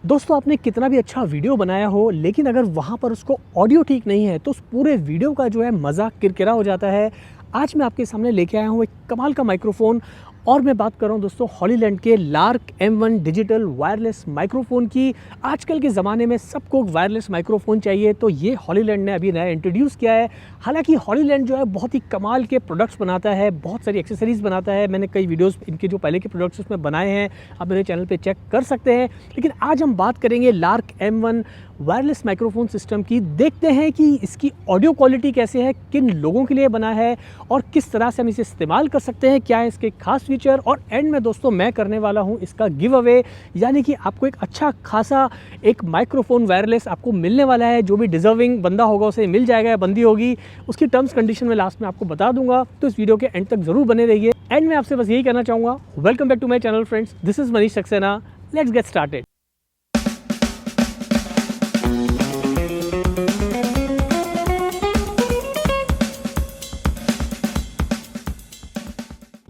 दोस्तों आपने कितना भी अच्छा वीडियो बनाया हो लेकिन अगर वहाँ पर उसको ऑडियो ठीक नहीं है तो उस पूरे वीडियो का जो है मज़ा किरकिरा हो जाता है। आज मैं आपके सामने लेके आया हूँ एक कमाल का माइक्रोफ़ोन और मैं बात कर रहा हूँ दोस्तों हॉलीलैंड के lark M1 digital wireless microphone की। आजकल के ज़माने में सबको वायरलेस माइक्रोफ़ोन चाहिए तो ये हॉलीलैंड ने अभी नया इंट्रोड्यूस किया है। हालांकि हॉलीलैंड जो है बहुत ही कमाल के प्रोडक्ट्स बनाता है, बहुत सारी एक्सेसरीज़ बनाता है। मैंने कई वीडियोज़ इनके जो पहले के प्रोडक्ट्स उसमें बनाए हैं, आप मेरे चैनल पे चेक कर सकते हैं। लेकिन आज हम बात करेंगे lark M1 wireless microphone system की। देखते हैं कि इसकी ऑडियो क्वालिटी कैसे है, किन लोगों के लिए बना है और किस तरह से हम इसे इस्तेमाल कर सकते हैं, क्या है इसके खास फीचर। और एंड में दोस्तों मैं करने वाला हूं इसका गिव अवे, यानी कि आपको एक अच्छा खासा एक माइक्रोफोन वायरलेस आपको मिलने वाला है। जो भी डिजर्विंग बंदा होगा उसे मिल जाएगा या बंदी होगी, उसकी टर्म्स कंडीशन में लास्ट में आपको बता दूंगा। तो इस वीडियो के एंड तक जरूर बने रहिए। एंड में आपसे बस यही कहना चाहूँगा, welcome back to my channel friends, this is Manish Saxena. Let's get started.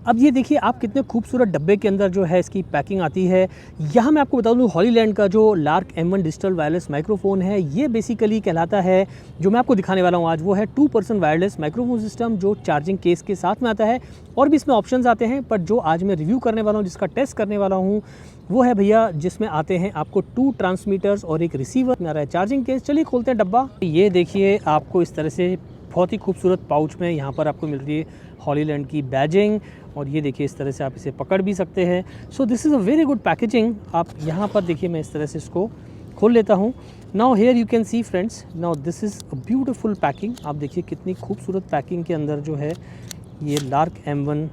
अब ये देखिए आप कितने खूबसूरत डब्बे के अंदर जो है इसकी पैकिंग आती है। यहाँ मैं आपको बता दूँ हॉलीलैंड का जो lark M1 digital wireless microphone है, ये बेसिकली कहलाता है, जो मैं आपको दिखाने वाला हूँ आज, वो है 2% वायरलेस माइक्रोफोन सिस्टम जो चार्जिंग केस के साथ में आता है। और भी इसमें ऑप्शंस आते हैं, पर जो आज मैं रिव्यू करने वाला हूँ, जिसका टेस्ट करने वाला हूँ, वो है भैया जिसमें आते हैं आपको 2 ट्रांसमीटर्स और एक रिसीवर में आ रहा है चार्जिंग केस। चलिए खोलते हैं डब्बा। ये देखिए आपको इस तरह से बहुत ही खूबसूरत पाउच में यहाँ पर आपको मिल रही है हॉलीलैंड की बैजिंग। और ये देखिए इस तरह से आप इसे पकड़ भी सकते हैं। सो this is a very good packaging. आप यहाँ पर देखिए, मैं इस तरह से इसको खोल लेता हूँ। Now here you can see friends, now this is a beautiful packing. आप देखिए कितनी खूबसूरत पैकिंग के अंदर जो है ये lark M1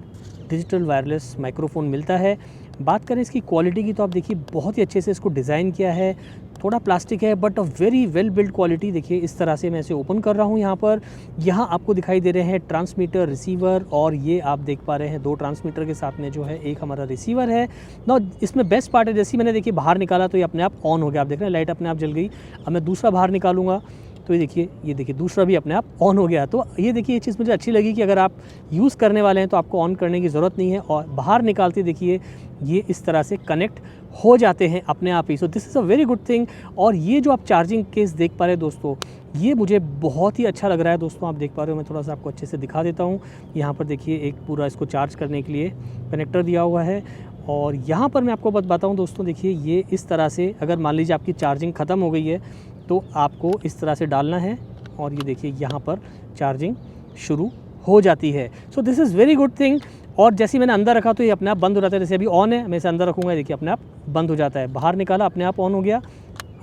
digital wireless microphone मिलता है। बात करें इसकी क्वालिटी की तो आप देखिए बहुत ही अच्छे से इसको डिज़ाइन किया है। थोड़ा प्लास्टिक है but a very well build quality. देखिए इस तरह से मैं इसे ओपन कर रहा हूँ। यहाँ पर यहाँ आपको दिखाई दे रहे हैं ट्रांसमीटर, रिसीवर, और ये आप देख पा रहे हैं 2 ट्रांसमीटर के साथ में जो है एक हमारा रिसीवर है। ना इसमें बेस्ट पार्ट है, जैसे मैंने देखिए बाहर निकाला तो ये अपने आप ऑन हो गया। आप देख रहे हैं लाइट अपने आप जल गई। अब मैं दूसरा बाहर निकालूंगा तो ये देखिए दूसरा भी अपने आप ऑन हो गया। तो ये देखिए ये चीज़ मुझे अच्छी लगी कि अगर आप यूज़ करने वाले हैं तो आपको ऑन करने की ज़रूरत नहीं है, और बाहर निकालते देखिए ये इस तरह से कनेक्ट हो जाते हैं अपने आप ही। So this is a very good thing. और ये जो आप चार्जिंग केस देख पा रहे हैं दोस्तों, ये मुझे बहुत ही अच्छा लग रहा है। दोस्तों आप देख पा रहे हो, मैं थोड़ा सा आपको अच्छे से दिखा देता हूँ। यहाँ पर देखिए एक पूरा इसको चार्ज करने के लिए कनेक्टर दिया हुआ है। और यहाँ पर मैं आपको बताता हूँ दोस्तों, देखिए ये इस तरह से, अगर मान लीजिए आपकी चार्जिंग ख़त्म हो गई है तो आपको इस तरह से डालना है, और ये देखिए यहाँ पर चार्जिंग शुरू हो जाती है। सो this is very good thing. और जैसे मैंने अंदर रखा तो ये अपने आप बंद हो जाता है। जैसे अभी ऑन है, मैं इसे अंदर रखूँगा, देखिए अपने आप बंद हो जाता है। बाहर निकाला अपने आप ऑन हो गया,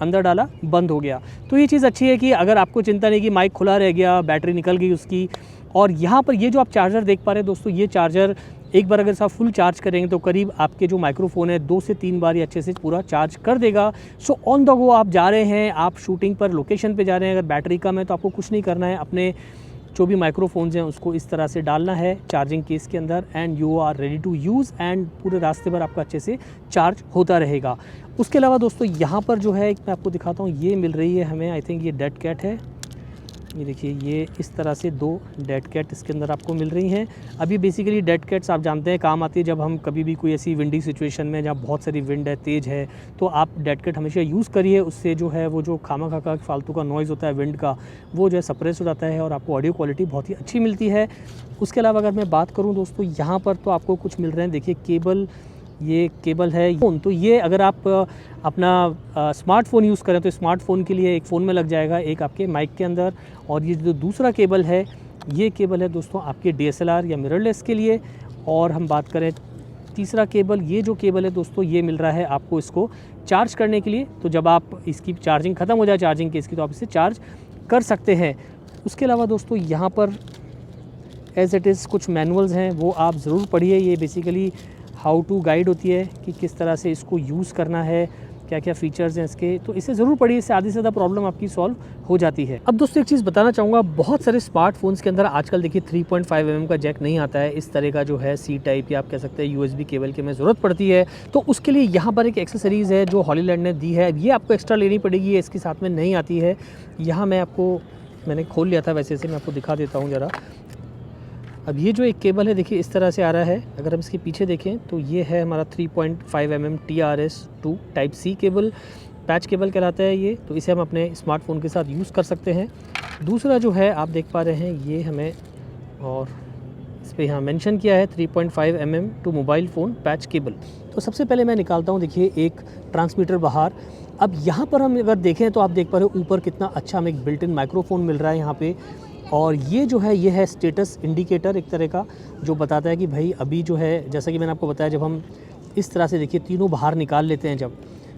अंदर डाला बंद हो गया। तो ये चीज़ अच्छी है कि अगर आपको चिंता नहीं कि माइक खुला रह गया, बैटरी निकल गई उसकी। और यहाँ पर ये जो आप चार्जर देख पा रहे हैं दोस्तों, ये चार्जर एक बार अगर आप फुल चार्ज करेंगे तो करीब आपके जो माइक्रोफोन है 2 से 3 बार ये अच्छे से पूरा चार्ज कर देगा। सो ऑन द गो आप जा रहे हैं, आप शूटिंग पर लोकेशन पे जा रहे हैं, अगर बैटरी कम है तो आपको कुछ नहीं करना है, अपने जो भी माइक्रोफोन्स हैं उसको इस तरह से डालना है चार्जिंग केस के अंदर, and you are ready to use, and पूरे रास्ते भर आपका अच्छे से चार्ज होता रहेगा। उसके अलावा दोस्तों यहाँ पर जो है मैं आपको दिखाता हूँ, ये मिल रही है हमें, आई थिंक ये डेड कैट है। ये देखिए ये इस तरह से 2 डेड कैट इसके अंदर आपको मिल रही हैं। अभी बेसिकली डेड कैट्स आप जानते हैं काम आती है जब हम कभी भी कोई ऐसी विंडी सिचुएशन में, जहाँ बहुत सारी विंड है, तेज़ है, तो आप डेड कैट हमेशा यूज़ करिए। उससे जो है वो जो खामा खा फालतू का नॉइज़ होता है विंड का, वो जो है सप्रेस हो जाता है और आपको ऑडियो क्वालिटी बहुत ही अच्छी मिलती है। उसके अलावा अगर मैं बात करूँ दोस्तों, यहाँ पर तो आपको कुछ मिल रहे हैं। देखिए केबल, ये केबल है फ़ोन, तो ये अगर आप अपना स्मार्टफ़ोन यूज़ करें तो स्मार्टफ़ोन के लिए एक फ़ोन में लग जाएगा, एक आपके माइक के अंदर। और ये जो दूसरा केबल है, ये केबल है दोस्तों आपके DSLR या मिररलेस के लिए। और हम बात करें तीसरा केबल, ये जो केबल है दोस्तों, ये मिल रहा है आपको इसको चार्ज करने के लिए। तो जब आप इसकी चार्जिंग ख़त्म हो जाए चार्जिंग केस की, तो आप इसे चार्ज कर सकते हैं। उसके अलावा दोस्तों यहाँ पर एज़ इट इज़ कुछ मैनुअल्स हैं, वो आप ज़रूर पढ़िए। ये बेसिकली हाउ टू गाइड होती है कि किस तरह से इसको यूज़ करना है, क्या क्या फ़ीचर्स हैं इसके, तो इसे ज़रूर पढ़िए। इससे आधी से ज़्यादा प्रॉब्लम आपकी सॉल्व हो जाती है। अब दोस्तों एक चीज़ बताना चाहूँगा, बहुत सारे स्मार्टफोन्स के अंदर आजकल देखिए 3.5 mm का जैक नहीं आता है। इस तरह का जो है C टाइप या आप कह सकते हैं USB केबल की हमें ज़रूरत पड़ती है। तो उसके लिए यहाँ पर एक एक्सेसरीज़ है जो हॉलीलैंड ने दी है, ये आपको एक्स्ट्रा लेनी पड़ेगी, ये इसके साथ में नहीं आती है। यहाँ मैंने खोल लिया था वैसे से, मैं आपको दिखा देता हूँ ज़रा। अब ये जो एक केबल है देखिए इस तरह से आ रहा है। अगर हम इसके पीछे देखें तो ये है हमारा 3.5 mm TRS2 type C cable. Patch cable कहलाता है ये, तो इसे हम अपने स्मार्टफोन के साथ यूज़ कर सकते हैं। दूसरा जो है आप देख पा रहे हैं ये हमें, और इस पे यहाँ मेंशन किया है 3.5 mm to mobile phone patch cable. तो सबसे पहले मैं निकालता हूँ, देखिए एक ट्रांसमीटर बाहर। अब यहाँ पर हम अगर देखें तो आप देख पा रहे हो ऊपर कितना अच्छा हमें एक बिल्ट इन माइक्रोफोन मिल रहा है यहाँ पे। और ये जो है ये है स्टेटस इंडिकेटर एक तरह का, जो बताता है कि भाई अभी जो है, जैसा कि मैंने आपको बताया, जब हम इस तरह से देखिए तीनों बाहर निकाल लेते हैं जब,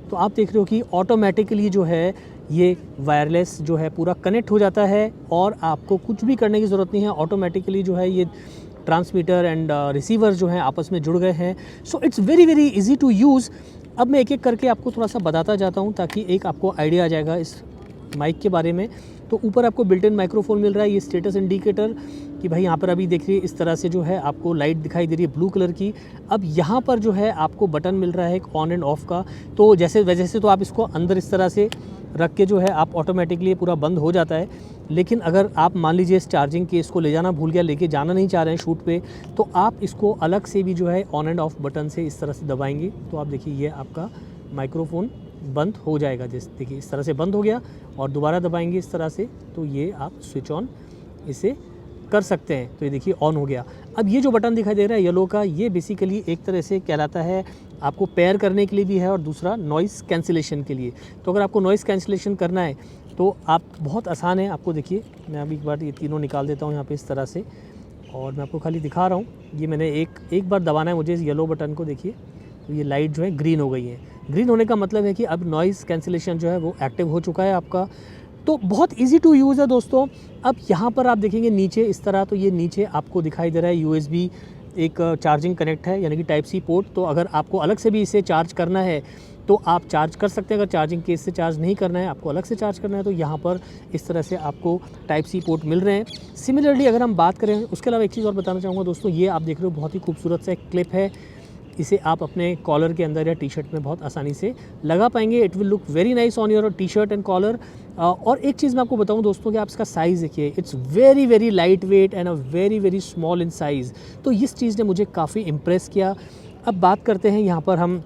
तो आप देख रहे हो कि ऑटोमेटिकली जो है ये वायरलेस जो है पूरा कनेक्ट हो जाता है और आपको कुछ भी करने की ज़रूरत नहीं है। ऑटोमेटिकली जो है ये ट्रांसमीटर एंड रिसीवर जो हैं आपस में जुड़ गए हैं। So it's very very easy to use. अब मैं एक एक करके आपको थोड़ा सा बताता जाता हूँ ताकि एक आपको आइडिया आ जाएगा इस माइक के बारे में। तो ऊपर आपको बिल्ट इन माइक्रोफोन मिल रहा है, ये स्टेटस इंडिकेटर कि भाई यहाँ पर अभी देखिए इस तरह से जो है आपको लाइट दिखाई दे रही है ब्लू कलर की। अब यहाँ पर जो है आपको बटन मिल रहा है एक ऑन एंड ऑफ का, तो जैसे वजह से तो आप इसको अंदर इस तरह से रख के जो है आप ऑटोमेटिकली पूरा बंद हो जाता है। लेकिन अगर आप मान लीजिए इस चार्जिंग केस को ले जाना भूल गया, लेके जाना नहीं चाह रहे हैं शूट पे, तो आप इसको अलग से भी जो है ऑन एंड ऑफ बटन से इस तरह से दबाएंगे तो आप देखिए ये आपका माइक्रोफोन बंद हो जाएगा। जैसे देखिए इस तरह से बंद हो गया, और दोबारा दबाएंगे इस तरह से तो ये आप स्विच ऑन इसे कर सकते हैं। तो ये देखिए ऑन हो गया। अब ये जो बटन दिखाई दे रहा है येलो का, ये बेसिकली एक तरह से कहलाता है आपको पेयर करने के लिए भी है और दूसरा नॉइज़ कैंसिलेशन के लिए। तो अगर आपको नॉइज़ कैंसिलेशन करना है तो आप बहुत आसान है, आपको देखिए मैं अभी एक बार ये तीनों निकाल देता हूँ यहाँ पे इस तरह से, और मैं आपको खाली दिखा रहा हूँ। ये मैंने एक बार दबाना है मुझे इस येलो बटन को, देखिए तो ये लाइट जो है ग्रीन हो गई है। ग्रीन होने का मतलब है कि अब नॉइज़ कैंसिलेशन जो है वो एक्टिव हो चुका है आपका। तो बहुत इजी टू यूज़ है दोस्तों। अब यहाँ पर आप देखेंगे नीचे इस तरह, तो ये नीचे आपको दिखाई दे रहा है USB एक चार्जिंग कनेक्ट है, यानी कि टाइप सी पोर्ट। तो अगर आपको अलग से भी इसे चार्ज करना है तो आप चार्ज कर सकते हैं। अगर चार्जिंग केस से चार्ज नहीं करना है, आपको अलग से चार्ज करना है, तो यहाँ पर इस तरह से आपको टाइप सी पोर्ट मिल रहे हैं। सिमिलरली अगर हम बात करें, उसके अलावा एक चीज़ और बताना चाहूँगा दोस्तों, ये आप देख रहे हो बहुत ही खूबसूरत सा एक क्लिप है। इसे आप अपने कॉलर के अंदर या टी शर्ट में बहुत आसानी से लगा पाएंगे। It will look very nice on your T shirt and collar. और एक चीज़ मैं आपको बताऊं दोस्तों कि आप इसका साइज़ देखिए, it's very very light weight and a very very small in size. तो इस चीज़ ने मुझे काफ़ी इम्प्रेस किया। अब बात करते हैं यहाँ पर हम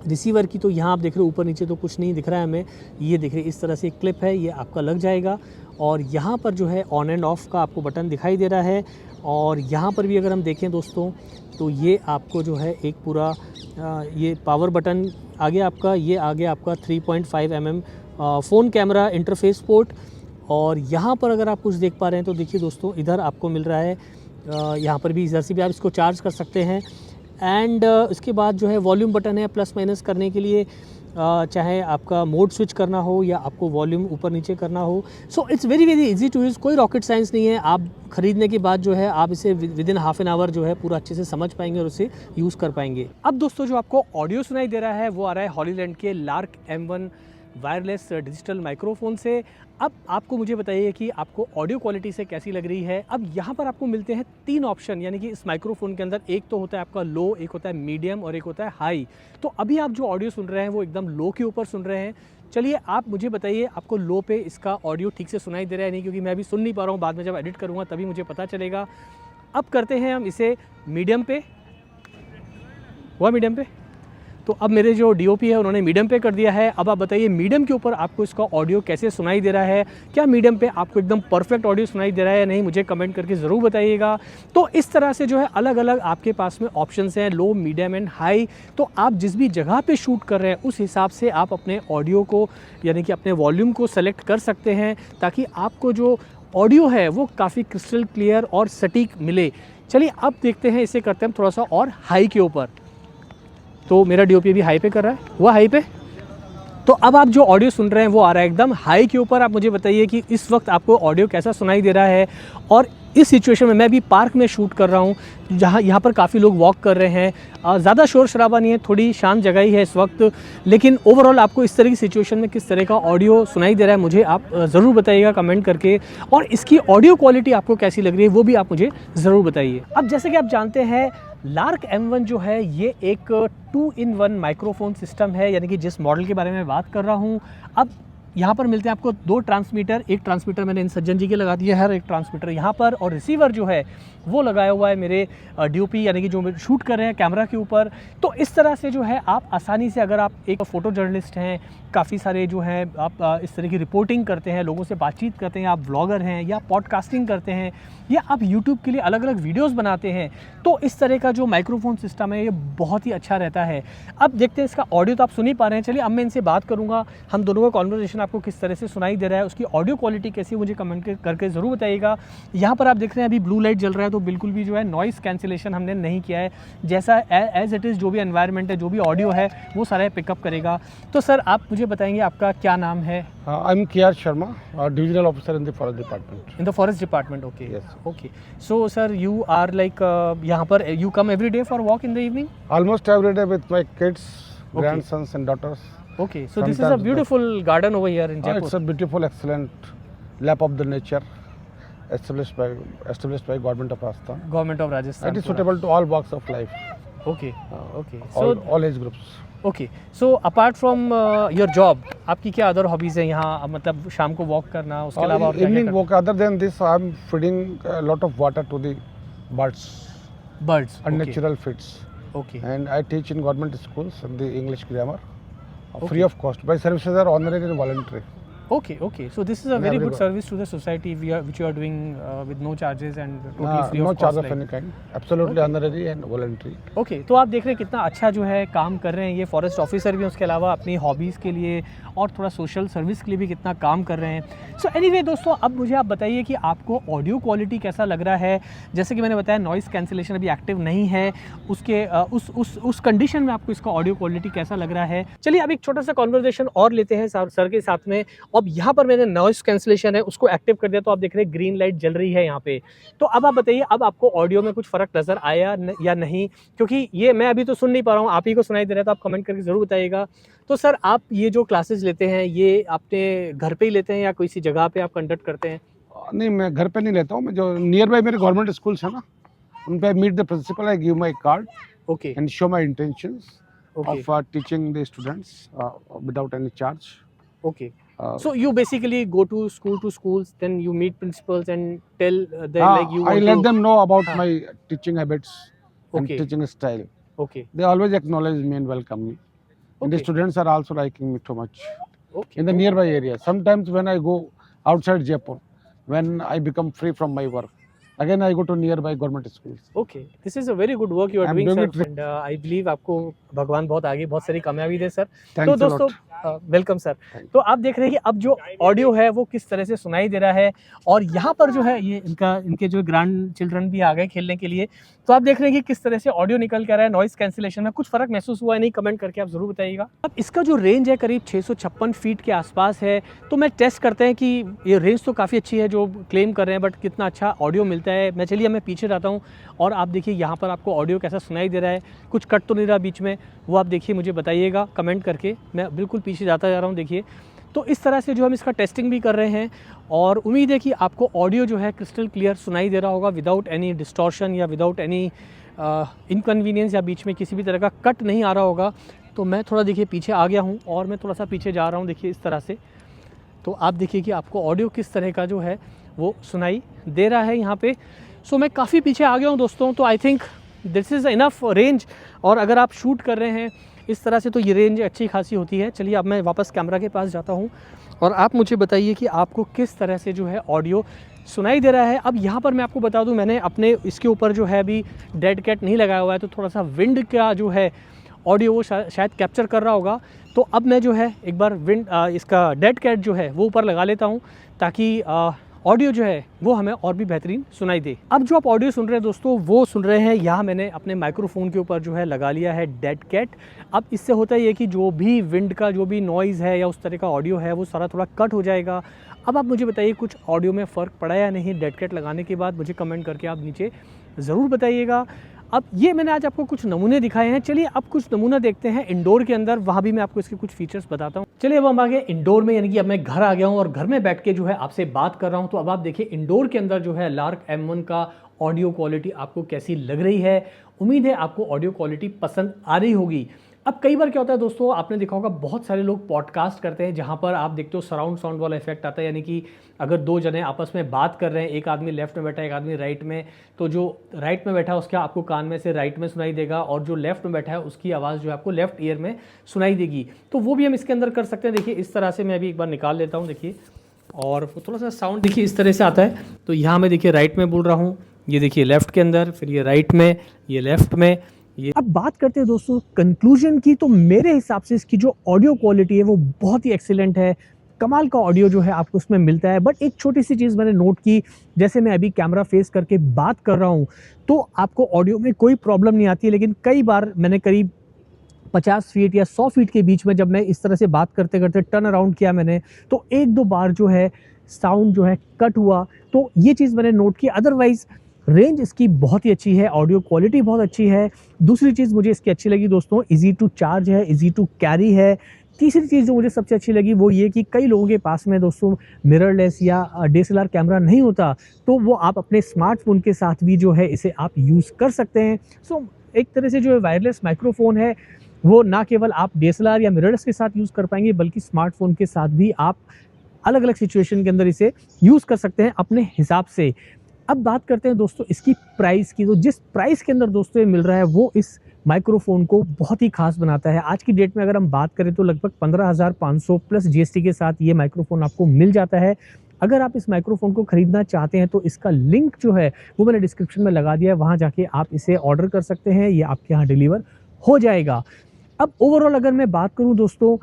रिसीवर की। तो यहाँ आप देख रहे हो ऊपर नीचे तो कुछ नहीं दिख रहा है हमें, ये देख रहे इस तरह से एक क्लिप है, ये आपका लग जाएगा। और यहाँ पर जो है ऑन एंड ऑफ का आपको बटन दिखाई दे रहा है। और यहाँ पर भी अगर हम देखें दोस्तों तो ये आपको जो है एक पूरा ये पावर बटन आ गया आपका, ये आ गया आपका 3.5 mm phone camera interface port. और यहाँ पर अगर आप कुछ देख पा रहे हैं तो देखिए दोस्तों, इधर आपको मिल रहा है, यहाँ पर भी इधर से भी आप इसको चार्ज कर सकते हैं। एंड इसके बाद जो है वॉल्यूम बटन है प्लस माइनस करने के लिए, चाहे आपका मोड स्विच करना हो या आपको वॉल्यूम ऊपर नीचे करना हो। So it's very very easy to use, कोई रॉकेट साइंस नहीं है। आप ख़रीदने के बाद जो है आप इसे with in half an hour जो है पूरा अच्छे से समझ पाएंगे और उसे यूज़ कर पाएंगे। अब दोस्तों जो आपको ऑडियो सुनाई दे रहा है वो आ रहा है हॉलीलैंड के lark M1 wireless digital microphone से। अब आपको मुझे बताइए कि आपको ऑडियो क्वालिटी से कैसी लग रही है। अब यहाँ पर आपको मिलते हैं 3 ऑप्शन, यानी कि इस माइक्रोफोन के अंदर एक तो होता है आपका लो, एक होता है मीडियम और एक होता है हाई। तो अभी आप जो ऑडियो सुन रहे हैं वो एकदम लो के ऊपर सुन रहे हैं। चलिए आप मुझे बताइए आपको लो पे इसका ऑडियो ठीक से सुनाई दे रहा है नहीं, क्योंकि मैं अभी सुन नहीं पा रहा हूँ, बाद में जब एडिट करूँगा तभी मुझे पता चलेगा। अब करते हैं हम इसे मीडियम पे, हुआ मीडियम पे। तो अब मेरे जो DOP है उन्होंने मीडियम पे कर दिया है। अब आप बताइए मीडियम के ऊपर आपको इसका ऑडियो कैसे सुनाई दे रहा है, क्या मीडियम पे आपको एकदम परफेक्ट ऑडियो सुनाई दे रहा है या नहीं, मुझे कमेंट करके ज़रूर बताइएगा। तो इस तरह से जो है अलग अलग आपके पास में ऑप्शंस हैं, लो, मीडियम एंड हाई। तो आप जिस भी जगह पे शूट कर रहे हैं उस हिसाब से आप अपने ऑडियो को, यानी कि अपने वॉल्यूम को सेलेक्ट कर सकते हैं, ताकि आपको जो ऑडियो है वो काफ़ी क्रिस्टल क्लियर और सटीक मिले। चलिए अब देखते हैं, इसे करते हैं थोड़ा सा और हाई के ऊपर। तो मेरा DOP भी हाई पे कर रहा है, हुआ हाई पे। तो अब आप जो ऑडियो सुन रहे हैं वो आ रहा है एकदम हाई के ऊपर। आप मुझे बताइए कि इस वक्त आपको ऑडियो कैसा सुनाई दे रहा है। और इस सिचुएशन में मैं भी पार्क में शूट कर रहा हूँ, जहाँ यहाँ पर काफ़ी लोग वॉक कर रहे हैं, ज़्यादा शोर शराबा नहीं है, थोड़ी शांत जगह ही है इस वक्त। लेकिन ओवरऑल आपको इस तरह की सिचुएशन में किस तरह का ऑडियो सुनाई दे रहा है मुझे आप ज़रूर बताइएगा कमेंट करके। और इसकी ऑडियो क्वालिटी आपको कैसी लग रही है वो भी आप मुझे ज़रूर बताइए। अब जैसे कि आप जानते हैं लार्क M1 जो है ये एक 2-in-1 माइक्रोफोन सिस्टम है, यानी कि जिस मॉडल के बारे में बात कर रहा हूँ। अब यहाँ पर मिलते हैं आपको 2 ट्रांसमीटर। एक ट्रांसमीटर मैंने इन सज्जन जी के लगा दिया है, एक ट्रांसमीटर यहाँ पर, और रिसीवर जो है वो लगाया हुआ है मेरे डीओपी यानी कि जो शूट कर रहे हैं कैमरा के ऊपर। तो इस तरह से जो है आप आसानी से, अगर आप एक फ़ोटो जर्नलिस्ट हैं, काफ़ी सारे जो हैं आप इस तरह की रिपोर्टिंग करते हैं, लोगों से बातचीत करते हैं, आप व्लॉगर हैं या पॉडकास्टिंग करते हैं या आप यूट्यूब के लिए अलग अलग वीडियोस बनाते हैं, तो इस तरह का जो माइक्रोफोन सिस्टम है ये बहुत ही अच्छा रहता है। अब देखते हैं इसका ऑडियो, तो आप सुन ही पा रहे हैं। चलिए अब मैं इनसे बात करूँगा, हम दोनों का कॉन्वर्सेशन आपको किस तरह से सुनाई दे रहा है, उसकी ऑडियो क्वालिटी कैसी है मुझे कमेंट करके ज़रूर बताइएगा। यहाँ पर आप देख रहे हैं अभी ब्लू लाइट जल रहा है, तो बिल्कुल भी जो है नॉइस कैंसिलेशन हमने नहीं किया है, जैसा एज इट इज़ जो भी एनवायरनमेंट है, जो भी ऑडियो है वो सारा पिकअप करेगा। तो सर आप मुझे बताएंगे आपका क्या नाम है? I am KR Sharma, divisional officer in the forest department. In the forest department, okay. Yes. Okay, so sir you are like यहाँ पर you come every day for walk in the evening? Almost every day with my kids, grandsons and daughters. Okay, so this is a Sometimes beautiful garden over here in It's Jaipur. a beautiful, excellent lap of the nature established by Government of Rajasthan. Government of Rajasthan. It is पूरा. suitable to all walks of life, Okay, okay. So all age groups. okay. So apart from your job, आपकी क्या other hobbies है यहाँ, मतलब शाम को walk करना, उसके अलावा और क्या Evening क्या walk. Other than this, I am feeding a lot of water to the birds, birds? unnatural feeds, Okay. and I teach in government schools in the English grammar, Okay. free of cost. My services are honorary and voluntary. Okay, okay. So this is a In very every good way. service to the society which you are doing with no charges and totally free No of charge cost. of any kind. Absolutely honorary and voluntary. Okay तो आप देख रहे हैं कितना अच्छा जो है काम कर रहे हैं ये फॉरेस्ट ऑफिसर भी, उसके अलावा अपनी हॉबीज़ के लिए और थोड़ा सोशल सर्विस के लिए भी कितना काम कर रहे हैं। सो एनीवे दोस्तों, अब मुझे आप बताइए कि आपको ऑडियो क्वालिटी कैसा लग रहा है। जैसे कि मैंने बताया नॉइस कैंसिलेशन अभी एक्टिव नहीं है, उसके उस कंडीशन में आपको इसका ऑडियो क्वालिटी कैसा लग रहा है। चलिए अब एक छोटा सा कॉन्वर्जेशन और लेते हैं सर के साथ में। अब यहाँ पर मैंने नॉइस कैंसिलेशन है उसको एक्टिव कर दिया, तो आप देख रहे हैं ग्रीन लाइट जल रही है यहाँ पे। तो अब आप बताइए, अब आपको ऑडियो में कुछ फ़र्क नज़र आया या नहीं, क्योंकि ये मैं अभी तो सुन नहीं पा रहा हूँ, आप ही को सुनाई दे रहा है, तो आप कमेंट करके ज़रूर बताइएगा। तो सर आप ये जो क्लासेस लेते हैं ये अपने घर पे ही लेते हैं या कोई सी जगह पे आप कंडक्ट करते हैं? नहीं, मैं घर पे नहीं लेता हूँ। मैं जो नियर बाय मेरे गवर्नमेंट स्कूल्स है ना, उन पे meet the principal, I give my card okay and show my intentions okay of teaching the students without any charge. Okay So you basically go to schools, then you meet principals and tell them like you I want let to. them know about my teaching habits and Okay. teaching style. Okay, They always acknowledge me and welcome me. And the Okay. students are also liking me too much okay. in the nearby area. Sometimes when I go outside Jaipur, when I become free from my work, again I go to nearby government schools. Okay, this is a very good work you are I'm doing, doing sir. it. And I believe आपको भगवान बहुत आगे बहुत सारी कामयाबी दे sir. तो Thanks a दोस्तों lot. Welcome sir. Thank तो आप देख रहे हैं कि अब जो ऑडियो है वो किस तरह से सुनाई दे रहा है, और यहाँ पर जो है ये इनके जो ग्रैंड चिल्ड्रन भी आ गए खेलने के लिए। तो आप देख रहे हैं कि किस तरह से ऑडियो निकल कर रहा है। नॉइस कैंसिलेशन में कुछ फ़र्क महसूस हुआ है नहीं, कमेंट करके आप ज़रूर बताइएगा। अब इसका जो रेंज है करीब 656 फीट के आसपास है। तो मैं टेस्ट करते हैं कि ये रेंज तो काफ़ी अच्छी है जो क्लेम कर रहे हैं, बट कितना अच्छा ऑडियो मिलता है। मैं चलिए मैं पीछे जाता हूँ और आप देखिए यहाँ पर आपको ऑडियो कैसा सुनाई दे रहा है, कुछ कट तो नहीं रहा बीच में, वो आप देखिए मुझे बताइएगा कमेंट करके। मैं बिल्कुल पीछे जाता जा रहा हूँ, देखिए। तो इस तरह से जो हम इसका टेस्टिंग भी कर रहे हैं, और उम्मीद है कि आपको ऑडियो जो है क्रिस्टल क्लियर सुनाई दे रहा होगा, विदाउट एनी डिस्टॉर्शन या विदाउट एनी इनकन्वीनियंस, या बीच में किसी भी तरह का कट नहीं आ रहा होगा। तो मैं थोड़ा देखिए पीछे आ गया हूँ और मैं थोड़ा सा पीछे जा रहा हूँ, देखिए इस तरह से। तो आप देखिए कि आपको ऑडियो किस तरह का जो है वो सुनाई दे रहा है यहाँ पे। सो मैं काफ़ी पीछे आ गया हूँ दोस्तों, तो I think this is enough range. और अगर आप शूट कर रहे हैं इस तरह से तो ये रेंज अच्छी खासी होती है। चलिए अब मैं वापस कैमरा के पास जाता हूँ और आप मुझे बताइए कि आपको किस तरह से जो है ऑडियो सुनाई दे रहा है। अब यहाँ पर मैं आपको बता दूँ, मैंने अपने इसके ऊपर जो है अभी डेड कैट नहीं लगाया हुआ है, तो थोड़ा सा विंड का जो है ऑडियो वो शायद कैप्चर कर रहा होगा। तो अब मैं जो है एक बार विंड इसका डेड कैट जो है वो ऊपर लगा लेता हूँ, ताकि ऑडियो जो है वो हमें और भी बेहतरीन सुनाई दे। अब जो आप ऑडियो सुन रहे हैं दोस्तों वो सुन रहे हैं, यहाँ मैंने अपने माइक्रोफोन के ऊपर जो है लगा लिया है डेड कैट। अब इससे होता है ये कि जो भी विंड का जो भी नॉइज़ है या उस तरह का ऑडियो है वो सारा थोड़ा कट हो जाएगा। अब आप मुझे बताइए कुछ ऑडियो में फ़र्क पड़ा या नहीं डेड कैट लगाने के बाद, मुझे कमेंट करके आप नीचे ज़रूर बताइएगा। अब ये मैंने आज आपको कुछ नमूने दिखाए हैं, चलिए अब कुछ नमूना देखते हैं इंडोर के अंदर, वहाँ भी मैं आपको इसके कुछ फीचर्स बताता हूँ। चलिए अब हम आ गए इंडोर में, यानी कि अब मैं घर आ गया हूँ और घर में बैठ के जो है आपसे बात कर रहा हूँ। तो अब आप देखिए इंडोर के अंदर जो है लार्क M1 का ऑडियो क्वालिटी आपको कैसी लग रही है। उम्मीद है आपको ऑडियो क्वालिटी पसंद आ रही होगी। अब कई बार क्या होता है दोस्तों, आपने देखा होगा बहुत सारे लोग पॉडकास्ट करते हैं जहाँ पर आप देखते हो सराउंड साउंड वाला इफेक्ट आता है, यानी कि अगर दो जने आपस में बात कर रहे हैं, एक आदमी लेफ्ट में बैठा है एक आदमी राइट में, तो जो राइट में बैठा है उसके आपको कान में से राइट में सुनाई देगा और जो लेफ्ट में बैठा है उसकी आवाज़ जो है आपको लेफ्ट ईयर में सुनाई देगी। तो वो भी हम इसके अंदर कर सकते हैं। देखिए इस तरह से मैं अभी एक बार निकाल लेता हूँ, देखिए, और थोड़ा सा साउंड देखिए इस तरह से आता है। तो यहाँ मैं देखिए राइट में बोल रहा हूँ, ये देखिए लेफ़्ट के अंदर, फिर ये राइट में, ये लेफ़्ट में, ये। अब बात करते हैं दोस्तों कंक्लूजन की, तो मेरे हिसाब से इसकी जो ऑडियो क्वालिटी है वो बहुत ही एक्सीलेंट है। कमाल का ऑडियो जो है आपको उसमें मिलता है। बट एक छोटी सी चीज़ मैंने नोट की, जैसे मैं अभी कैमरा फेस करके बात कर रहा हूँ तो आपको ऑडियो में कोई प्रॉब्लम नहीं आती है, लेकिन कई बार मैंने करीब 50 फीट या 100 फीट के बीच में जब मैं इस तरह से बात करते करते टर्न अराउंड किया मैंने, तो एक दो बार जो है साउंड जो है कट हुआ। तो ये चीज़ मैंने नोट की। अदरवाइज़ रेंज इसकी बहुत ही अच्छी है, ऑडियो क्वालिटी बहुत अच्छी है। दूसरी चीज़ मुझे इसकी अच्छी लगी दोस्तों, ईजी टू चार्ज है, ईजी टू कैरी है। तीसरी चीज़ जो मुझे सबसे अच्छी लगी वो ये कि कई लोगों के पास में दोस्तों मिररलेस या DSLR कैमरा नहीं होता, तो वो आप अपने स्मार्टफोन के साथ भी जो है इसे आप यूज़ कर सकते हैं। सो एक तरह से जो है वायरलेस माइक्रोफोन है वो ना केवल आप DSLR या मिररलेस के साथ यूज़ कर पाएंगे, बल्कि स्मार्टफोन के साथ भी आप अलग अलग सिचुएशन के अंदर इसे यूज़ कर सकते हैं अपने हिसाब से। अब बात करते हैं दोस्तों इसकी प्राइस की। तो जिस प्राइस के अंदर दोस्तों ये मिल रहा है वो इस माइक्रोफोन को बहुत ही खास बनाता है। आज की डेट में अगर हम बात करें तो लगभग 15,500 प्लस GST के साथ ये माइक्रोफोन आपको मिल जाता है। अगर आप इस माइक्रोफोन को खरीदना चाहते हैं तो इसका लिंक जो है वो मैंने डिस्क्रिप्शन में लगा दिया है, वहाँ जाके आप इसे ऑर्डर कर सकते हैं, ये आपके यहाँ डिलीवर हो जाएगा। अब ओवरऑल अगर मैं बात करूं दोस्तों,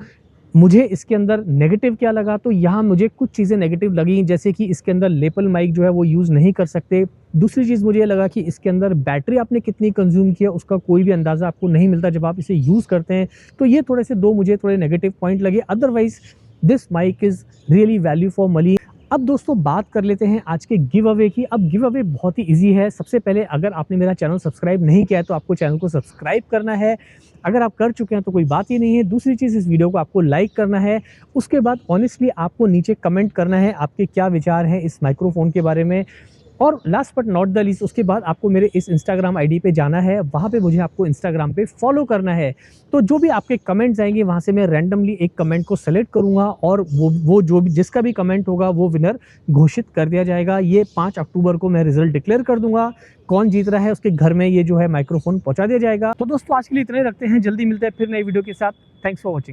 मुझे इसके अंदर नेगेटिव क्या लगा, तो यहाँ मुझे कुछ चीज़ें नेगेटिव लगी, जैसे कि इसके अंदर लेपल माइक जो है वो यूज़ नहीं कर सकते। दूसरी चीज़ मुझे ये लगा कि इसके अंदर बैटरी आपने कितनी कंज्यूम किया उसका कोई भी अंदाज़ा आपको नहीं मिलता जब आप इसे यूज़ करते हैं। तो ये थोड़े से दो मुझे थोड़े नेगेटिव पॉइंट लगे। Otherwise this mic is really value for money. अब दोस्तों बात कर लेते हैं आज के गिव अवे की। अब गिव अवे बहुत ही इजी है। सबसे पहले अगर आपने मेरा चैनल सब्सक्राइब नहीं किया है तो आपको चैनल को सब्सक्राइब करना है। अगर आप कर चुके हैं तो कोई बात ही नहीं है। दूसरी चीज़, इस वीडियो को आपको लाइक करना है। उसके बाद ऑनेस्टली आपको नीचे कमेंट करना है आपके क्या विचार हैं इस माइक्रोफोन के बारे में। और last but not the least, उसके बाद आपको मेरे इस इंस्टाग्राम आईडी पे जाना है, वहाँ पे मुझे आपको इंस्टाग्राम पे फॉलो करना है। तो जो भी आपके कमेंट्स आएंगे वहाँ से मैं रैंडमली एक कमेंट को सेलेक्ट करूँगा और वो जो भी जिसका भी कमेंट होगा वो विनर घोषित कर दिया जाएगा। ये 5 अक्टूबर को मैं रिजल्ट डिक्लेयर कर दूंगा। कौन जीत रहा है उसके घर में ये जो है माइक्रोफोन पहुँचा दिया जाएगा। तो दोस्तों आज के लिए इतना ही रखते हैं, जल्दी मिलते हैं फिर नई वीडियो के साथ। Thanks for watching.